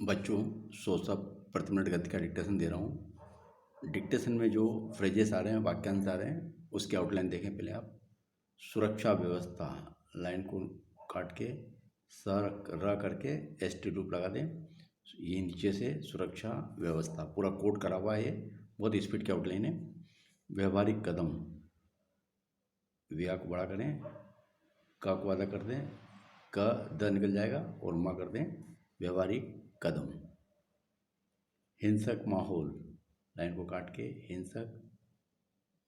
बच्चों 100 प्रति मिनट गति का डिक्टेशन दे रहा हूँ। डिक्टेशन में जो फ्रेजेस आ रहे हैं, वाक्यांश आ रहे हैं, उसकी आउटलाइन देखें पहले आप। सुरक्षा व्यवस्था, लाइन को काट के र करके ST रूप लगा दें। ये नीचे से सुरक्षा व्यवस्था पूरा कोड करा हुआ है, बहुत स्पीड की आउटलाइन है। व्यवहारिक कदम, व्या को बड़ा करें, क को आधा कर दें, क द निकल जाएगा और मा कर दें, व्यवहारिक कदम। हिंसक माहौल, लाइन को काट के हिंसक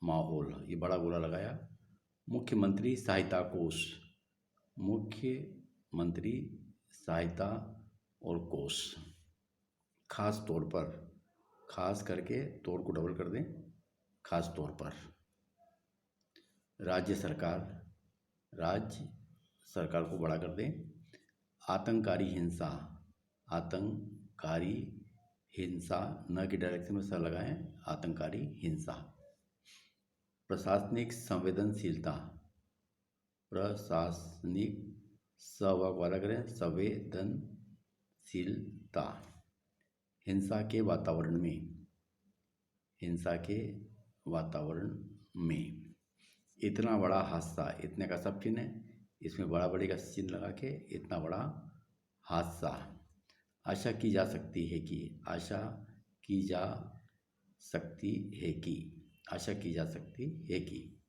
माहौल, ये बड़ा गोला लगाया। मुख्यमंत्री सहायता कोष, मुख्यमंत्री सहायता और कोष। खास तौर पर, खास करके तौर को डबल कर दें, खास तौर पर। राज्य सरकार, राज्य सरकार को बड़ा कर दें। आतंककारी हिंसा, आतंककारी हिंसा, न की डायरेक्शन में स लगाएं, आतंककारी हिंसा। प्रशासनिक संवेदनशीलता, प्रशासनिक स व को वादा करें, संवेदनशीलता। हिंसा के वातावरण में, हिंसा के वातावरण में। इतना बड़ा हादसा, इतने का सब चिन्ह है, इसमें बड़ा बड़ी का चिन्ह लगा के इतना बड़ा हादसा। आशा की जा सकती है कि, आशा की जा सकती है कि, आशा की जा सकती है कि।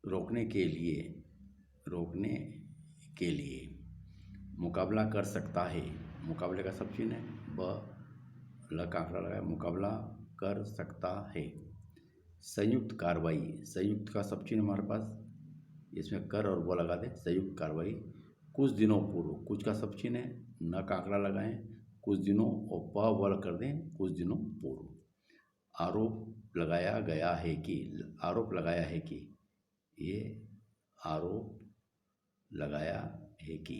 रोकने के लिए, रोकने के लिए। मुकाबला कर सकता है, मुकाबले का सब चिन्ह है, ब ल का आंकड़ा लगाया, मुकाबला कर सकता है। संयुक्त कार्रवाई, संयुक्त का सब चिन्ह हमारे पास, इसमें कर और वो लगा दें, संयुक्त कार्रवाई। कुछ दिनों पूर्व, कुछ का सब चिन्ह है, न का आंकड़ा लगाएं, कुछ दिनों और प व कर दें, कुछ दिनों पूर्व। आरोप लगाया गया है कि, आरोप लगाया है कि, ये आरोप लगाया है कि।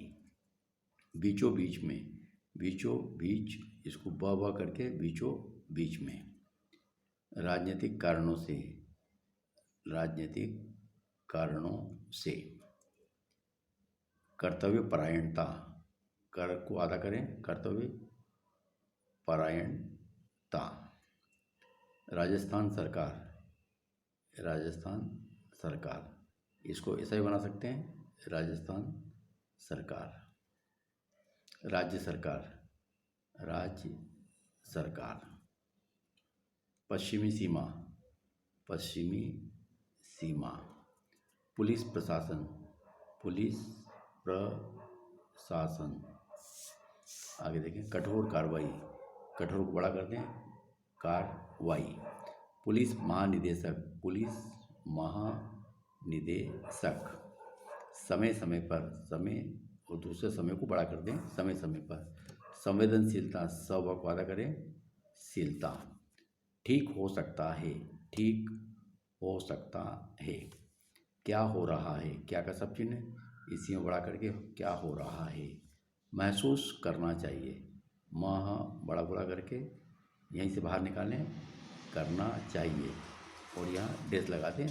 बीचों बीच में, बीचों बीच, इसको ब करके बीचों बीच में। राजनीतिक कारणों से, राजनीतिक कारणों से। कर्तव्य परायणता, कर को आधा करें, कर्तव्य परायणता। राजस्थान सरकार, राजस्थान सरकार, इसको ऐसा ही बना सकते हैं, राजस्थान सरकार। राज्य सरकार, राज्य सरकार। पश्चिमी सीमा, पश्चिमी सीमा। पुलिस प्रशासन, पुलिस प्रशासन। आगे देखें, कठोर कार्रवाई, कठोर को बड़ा कर दें, कार्रवाई। पुलिस महानिदेशक, पुलिस महानिदेशक। समय समय पर, समय और दूसरे समय को बड़ा कर दें, समय समय पर। संवेदनशीलता, स व को आधा करें, शीलता। ठीक हो सकता है, ठीक हो सकता है। क्या हो रहा है, क्या का सब चिन्ह, इसी में बड़ा करके क्या हो रहा है। महसूस करना चाहिए, मह बड़ा बड़ा करके यहीं से बाहर निकालें, करना चाहिए, और यहाँ डेस लगा दें,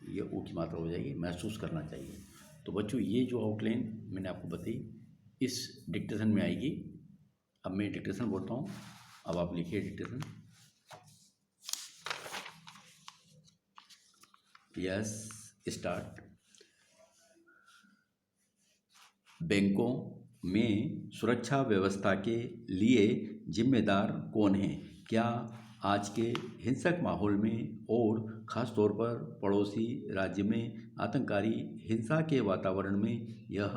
ये ऊ की मात्रा हो जाएगी, महसूस करना चाहिए। तो बच्चों, ये जो आउटलाइन मैंने आपको बताई इस डिक्टेशन में आएगी। अब मैं डिक्टेशन बोलता हूँ, अब आप लिखिए डिक्टेशन। Yes, start. बैंकों में सुरक्षा व्यवस्था के लिए जिम्मेदार कौन है? क्या आज के हिंसक माहौल में और ख़ास तौर पर पड़ोसी राज्य में आतंककारी हिंसा के वातावरण में यह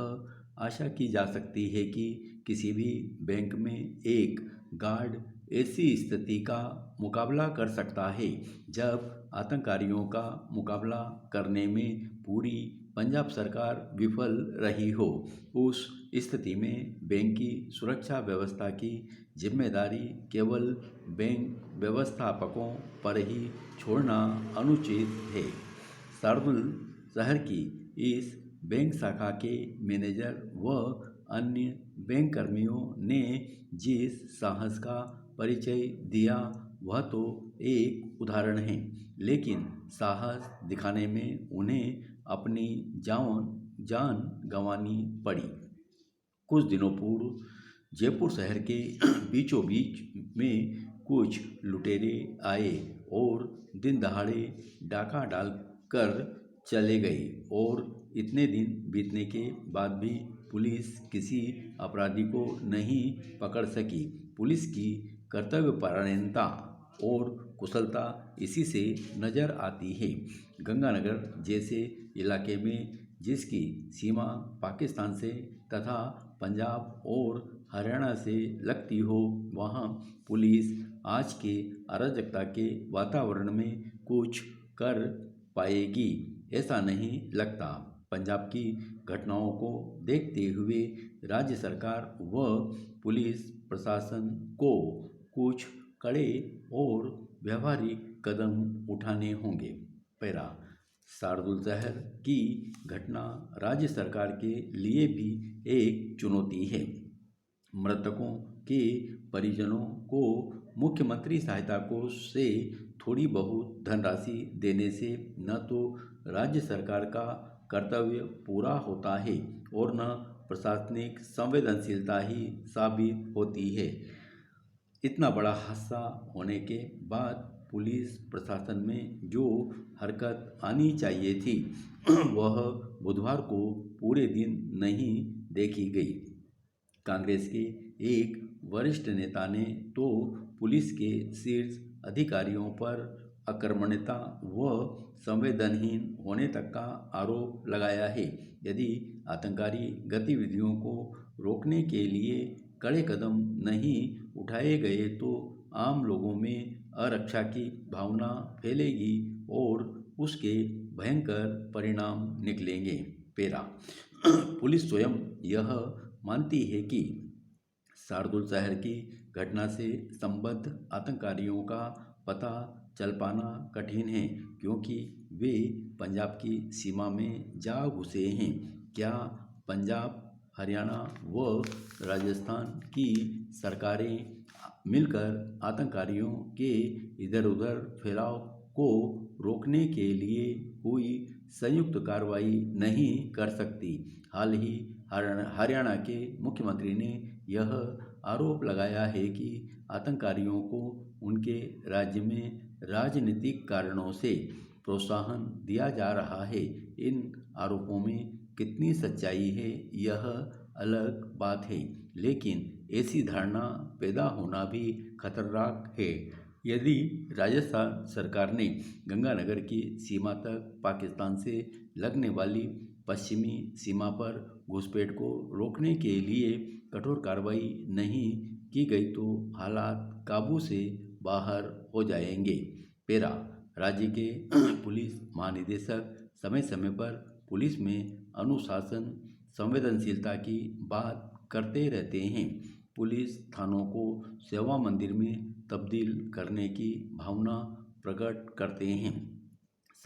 आशा की जा सकती है कि किसी भी बैंक में एक गार्ड ऐसी स्थिति का मुकाबला कर सकता है जब आतंकवादियों का मुकाबला करने में पूरी पंजाब सरकार विफल रही हो। उस स्थिति में बैंक की सुरक्षा व्यवस्था की जिम्मेदारी केवल बैंक व्यवस्थापकों पर ही छोड़ना अनुचित है। शार्दुल शहर की इस बैंक शाखा के मैनेजर व अन्य बैंक कर्मियों ने जिस साहस का परिचय दिया वह तो एक उदाहरण है, लेकिन साहस दिखाने में उन्हें अपनी जान गंवानी पड़ी। कुछ दिनों पूर्व जयपुर शहर के बीचों बीच में कुछ लुटेरे आए और दिन दहाड़े डाका डालकर चले गए और इतने दिन बीतने के बाद भी पुलिस किसी अपराधी को नहीं पकड़ सकी। पुलिस की कर्तव्यपरायणता और कुशलता इसी से नज़र आती है। गंगानगर जैसे इलाके में जिसकी सीमा पाकिस्तान से तथा पंजाब और हरियाणा से लगती हो, वहाँ पुलिस आज के अराजकता के वातावरण में कुछ कर पाएगी ऐसा नहीं लगता। पंजाब की घटनाओं को देखते हुए राज्य सरकार व पुलिस प्रशासन को कुछ कड़े और व्यवहारिक कदम उठाने होंगे। पैरा शार्दुल शहर की घटना राज्य सरकार के लिए भी एक चुनौती है। मृतकों के परिजनों को मुख्यमंत्री सहायता कोष से थोड़ी बहुत धनराशि देने से न तो राज्य सरकार का कर्तव्य पूरा होता है और न प्रशासनिक संवेदनशीलता ही साबित होती है। इतना बड़ा हादसा होने के बाद पुलिस प्रशासन में जो हरकत आनी चाहिए थी वह बुधवार को पूरे दिन नहीं देखी गई। कांग्रेस के एक वरिष्ठ नेता ने तो पुलिस के शीर्ष अधिकारियों पर अकर्मण्यता व संवेदनहीन होने तक का आरोप लगाया है। यदि आतंकारी गतिविधियों को रोकने के लिए कड़े कदम नहीं उठाए गए तो आम लोगों में अरक्षा की भावना फैलेगी और उसके भयंकर परिणाम निकलेंगे। पैरा पुलिस स्वयं यह मानती है कि शार्दुल शहर की घटना से संबद्ध आतंकवादियों का पता चल पाना कठिन है क्योंकि वे पंजाब की सीमा में जा घुसे हैं। क्या पंजाब, हरियाणा व राजस्थान की सरकारें मिलकर आतंकवादियों के इधर उधर फैलाव को रोकने के लिए कोई संयुक्त कार्रवाई नहीं कर सकती? हाल ही हरियाणा के मुख्यमंत्री ने यह आरोप लगाया है कि आतंकवादियों को उनके राज्य में राजनीतिक कारणों से प्रोत्साहन दिया जा रहा है। इन आरोपों में कितनी सच्चाई है यह अलग बात है, लेकिन ऐसी धारणा पैदा होना भी खतरनाक है। यदि राजस्थान सरकार ने गंगानगर की सीमा तक पाकिस्तान से लगने वाली पश्चिमी सीमा पर घुसपैठ को रोकने के लिए कठोर कार्रवाई नहीं की गई तो हालात काबू से बाहर हो जाएंगे। पैरा राज्य के पुलिस महानिदेशक समय समय पर पुलिस में अनुशासन संवेदनशीलता की बात करते रहते हैं। पुलिस थानों को सेवा मंदिर में तब्दील करने की भावना प्रकट करते हैं।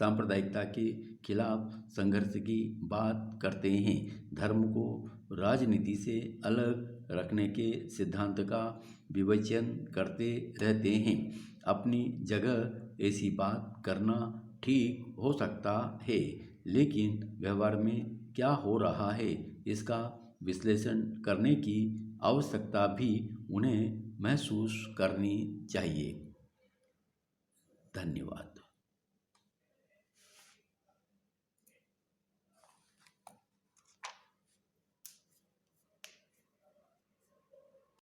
सांप्रदायिकता के खिलाफ संघर्ष की बात करते हैं। धर्म को राजनीति से अलग रखने के सिद्धांत का विवेचन करते रहते हैं। अपनी जगह ऐसी बात करना ठीक हो सकता है, लेकिन व्यवहार में क्या हो रहा है इसका विश्लेषण करने की आवश्यकता भी उन्हें महसूस करनी चाहिए। धन्यवाद।